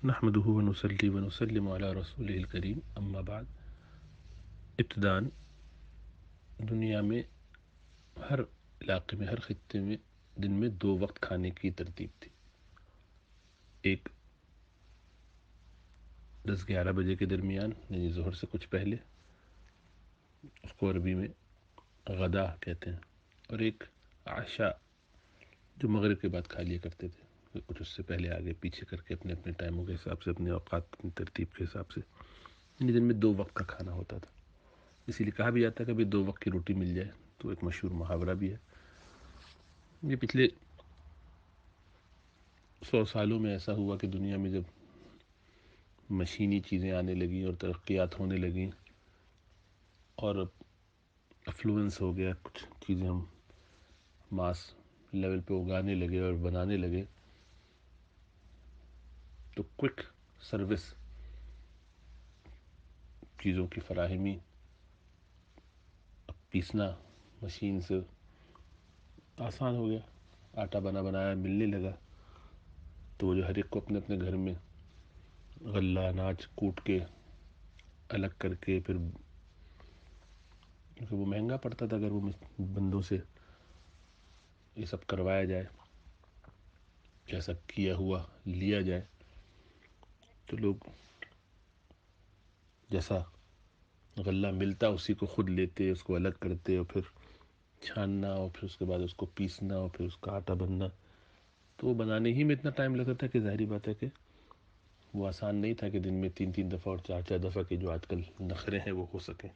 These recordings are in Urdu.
نحمده ونصلي ونسلم على رسوله الکریم اما بعد۔ ابتداً دنیا میں ہر علاقے میں، ہر خطے میں دن میں 2 وقت کھانے کی ترتیب تھی۔ ایک 10-11 بجے کے درمیان، یعنی ظہر سے کچھ پہلے، اس کو عربی میں غدا کہتے ہیں، اور ایک عشاء جو مغرب کے بعد کھا لیا کرتے تھے، کچھ اس سے پہلے آگے پیچھے کر کے اپنے اپنے ٹائموں کے حساب سے، اپنے اوقات اپنی ترتیب کے حساب سے، یعنی دن میں 2 وقت کا کھانا ہوتا تھا۔ اسی لیے کہا بھی جاتا ہے کہ 2 وقت کی روٹی مل جائے، تو ایک مشہور محاورہ بھی ہے۔ یہ پچھلے 100 سالوں میں ایسا ہوا کہ دنیا میں جب مشینی چیزیں آنے لگیں اور ترقیات ہونے لگیں اور افلوئنس ہو گیا، کچھ چیزیں ہم ماس لیول پہ اگانے لگے اور بنانے لگے، تو کوئک سروس چیزوں کی فراہمی، پیسنا مشین سے آسان ہو گیا، آٹا بنا بنایا ملنے لگا، تو وہ جو ہر ایک کو اپنے اپنے گھر میں غلہ اناج کوٹ کے الگ کر کے، پھر کیونکہ وہ مہنگا پڑتا تھا اگر وہ بندوں سے یہ سب کروایا جائے، جیسا کیا ہوا لیا جائے، تو لوگ جیسا غلہ ملتا اسی کو خود لیتے، اس کو الگ کرتے، اور پھر چھاننا، اور پھر اس کے بعد اس کو پیسنا، اور پھر اس کا آٹا بننا، تو وہ بنانے ہی میں اتنا ٹائم لگتا تھا کہ ظاہری بات ہے کہ وہ آسان نہیں تھا کہ دن میں 3 دفعہ اور 4 دفعہ کے جو آج کل نخرے ہیں وہ ہو سکیں۔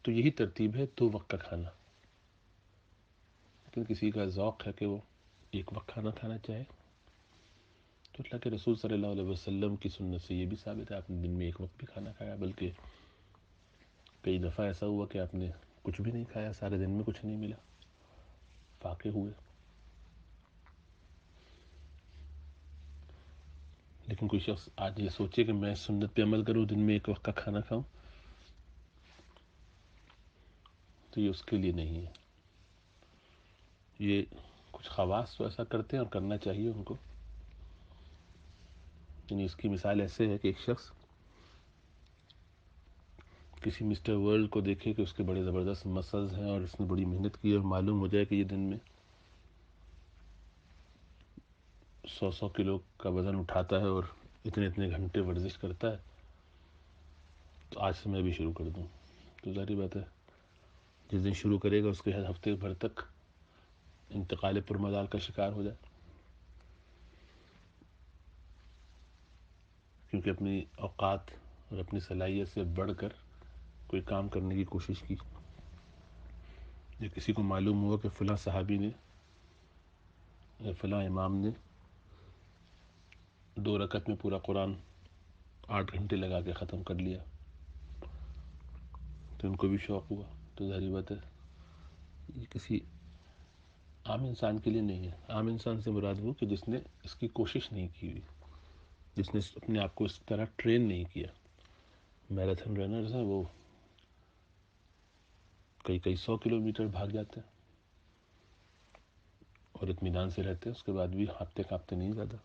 تو یہی ترتیب ہے 2 وقت کا کھانا، لیکن کسی کا ذوق ہے کہ وہ 1 وقت کھانا کھانا چاہے، تو اللہ کے رسول صلی اللہ علیہ وسلم کی سنت سے یہ بھی ثابت ہے، آپ نے دن میں 1 وقت بھی کھانا کھایا، بلکہ کئی دفعہ ایسا ہوا کہ آپ نے کچھ بھی نہیں کھایا، سارے دن میں کچھ نہیں ملا، فاقے ہوئے۔ لیکن کوئی شخص آج یہ سوچے کہ میں سنت پہ عمل کروں، دن میں 1 وقت کا کھانا کھاؤں، تو یہ اس کے لیے نہیں ہے۔ یہ کچھ خواص تو ایسا کرتے ہیں اور کرنا چاہیے ان کو، یعنی اس کی مثال ایسے ہے کہ ایک شخص کسی مسٹر ورلڈ کو دیکھے کہ اس کے بڑے زبردست مسلز ہیں اور اس نے بڑی محنت کی، اور معلوم ہو جائے کہ یہ دن میں 100 کلو کا وزن اٹھاتا ہے اور اتنے گھنٹے ورزش کرتا ہے، تو آج سے میں بھی شروع کر دوں، تو ظاہری بات ہے جس دن شروع کرے گا اس کے ہفتے بھر تک انتقال پرمدال کا شکار ہو جائے، کیونکہ اپنی اوقات اور اپنی صلاحیت سے بڑھ کر کوئی کام کرنے کی کوشش کی۔ یا کسی کو معلوم ہوا کہ فلاں صحابی نے یا فلاں امام نے 2 رکعت میں پورا قرآن 8 گھنٹے لگا کے ختم کر لیا، تو ان کو بھی شوق ہوا، تو ظاہری بات ہے یہ کسی عام انسان کے لیے نہیں ہے۔ عام انسان سے مراد وہ کہ جس نے اس کی کوشش نہیں کی ہوئی، جس نے اپنے آپ کو اس طرح ٹرین نہیں کیا۔ میراتھن رنرز ہیں، وہ کئی 100 کلومیٹر بھاگ جاتے ہیں اور اطمینان سے رہتے ہیں، اس کے بعد بھی ہانپتے کانپتے نہیں زیادہ۔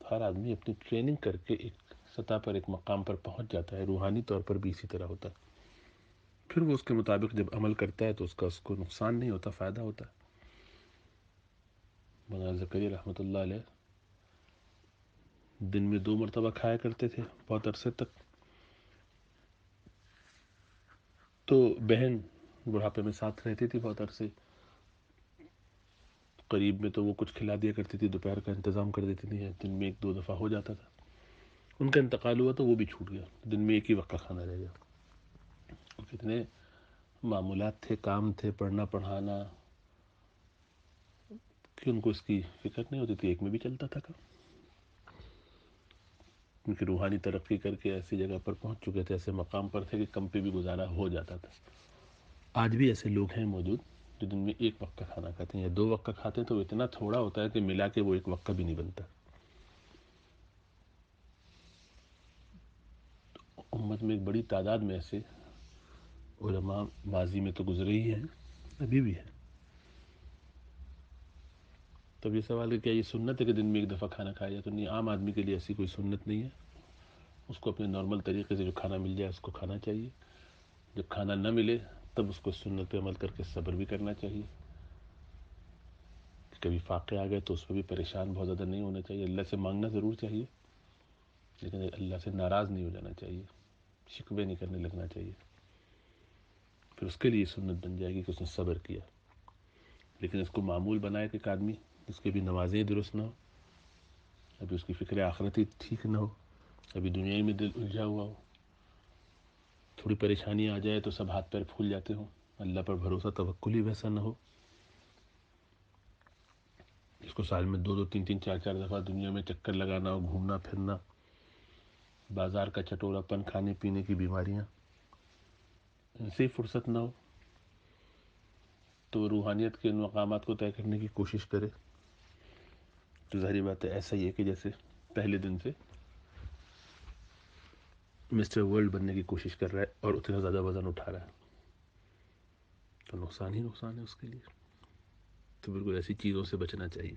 ہر آدمی اپنی ٹریننگ کر کے ایک سطح پر، ایک مقام پر پہنچ جاتا ہے، روحانی طور پر بھی اسی طرح ہوتا ہے، پھر وہ اس کے مطابق جب عمل کرتا ہے تو اس کو نقصان نہیں ہوتا، فائدہ ہوتا ہے۔ مولانا زکریا رحمۃ اللہ علیہ دن میں 2 مرتبہ کھایا کرتے تھے بہت عرصے تک، تو بہن بڑھاپے میں ساتھ رہتی تھی بہت عرصے، قریب میں، تو وہ کچھ کھلا دیا کرتی تھی، دوپہر کا انتظام کر دیتی تھی، دن میں 1-2 دفعہ ہو جاتا تھا۔ ان کا انتقال ہوا تو وہ بھی چھوٹ گیا، دن میں 1 ہی وقت کا کھانا رہ گیا۔ کتنے معمولات تھے، کام تھے، پڑھنا پڑھانا، کہ ان کو اس کی فکر نہیں ہوتی تھی، 1 میں بھی چلتا تھا کام، کیونکہ روحانی ترقی کر کے ایسی جگہ پر پہنچ چکے تھے، ایسے مقام پر تھے کہ کم پہ بھی گزارا ہو جاتا تھا۔ آج بھی ایسے لوگ ہیں موجود جو دن میں 1 وقت کا کھانا کھاتے ہیں یا 2 وقت کا کھاتے ہیں، تو اتنا تھوڑا ہوتا ہے کہ ملا کے وہ 1 وقت کا بھی نہیں بنتا۔ امت میں ایک بڑی تعداد میں ایسے علماء ماضی میں تو گزرے ہی ہیں، ابھی بھی ہیں، تو اب یہ سوال ہے کیا یہ سنت ہے کہ دن میں ایک دفعہ کھانا کھایا جائے؟ تو نہیں، عام آدمی کے لیے ایسی کوئی سنت نہیں ہے. اس کو اپنے نارمل طریقے سے جو کھانا مل جائے اس کو کھانا چاہیے. جب کھانا نہ ملے تب اس کو سنت پہ عمل کر کے صبر بھی کرنا چاہیے. کبھی فاقے آ گئے تو اس پہ بھی پریشان بہت زیادہ نہیں ہونا چاہیے. اللہ سے مانگنا ضرور چاہیے لیکن اللہ سے ناراض نہیں ہو جانا چاہیے، شکوے نہیں کرنے لگنا چاہیے. پھر اس کے لیے سنت بن جائے گی کہ اس نے صبر کیا. لیکن اس کو معمول بنائے کہ ایک آدمی جس کی بھی نمازیں درست نہ ہو، ابھی اس کی فکر آخرتی ٹھیک نہ ہو، ابھی دنیا میں دل الجھا ہوا ہو، تھوڑی پریشانی آ جائے تو سب ہاتھ پیر پھول جاتے ہوں، اللہ پر بھروسہ توکل ہی ویسا نہ ہو. اس کو سال میں 2-3 4 دفعہ دنیا میں چکر لگانا ہو، گھومنا پھرنا، بازار کا چٹورا پن، کھانے پینے کی بیماریاں، ان سے ہی فرصت نہ ہو تو روحانیت کے ان مقامات کو طے کرنے کی کوشش کرے. تو ظاہری بات ہے ایسا ہی ہے کہ جیسے پہلے دن سے مسٹر ورلڈ بننے کی کوشش کر رہا ہے اور اتنا زیادہ وزن اٹھا رہا ہے، تو نقصان ہی نقصان ہے اس کے لیے. تو بالکل ایسی چیزوں سے بچنا چاہیے.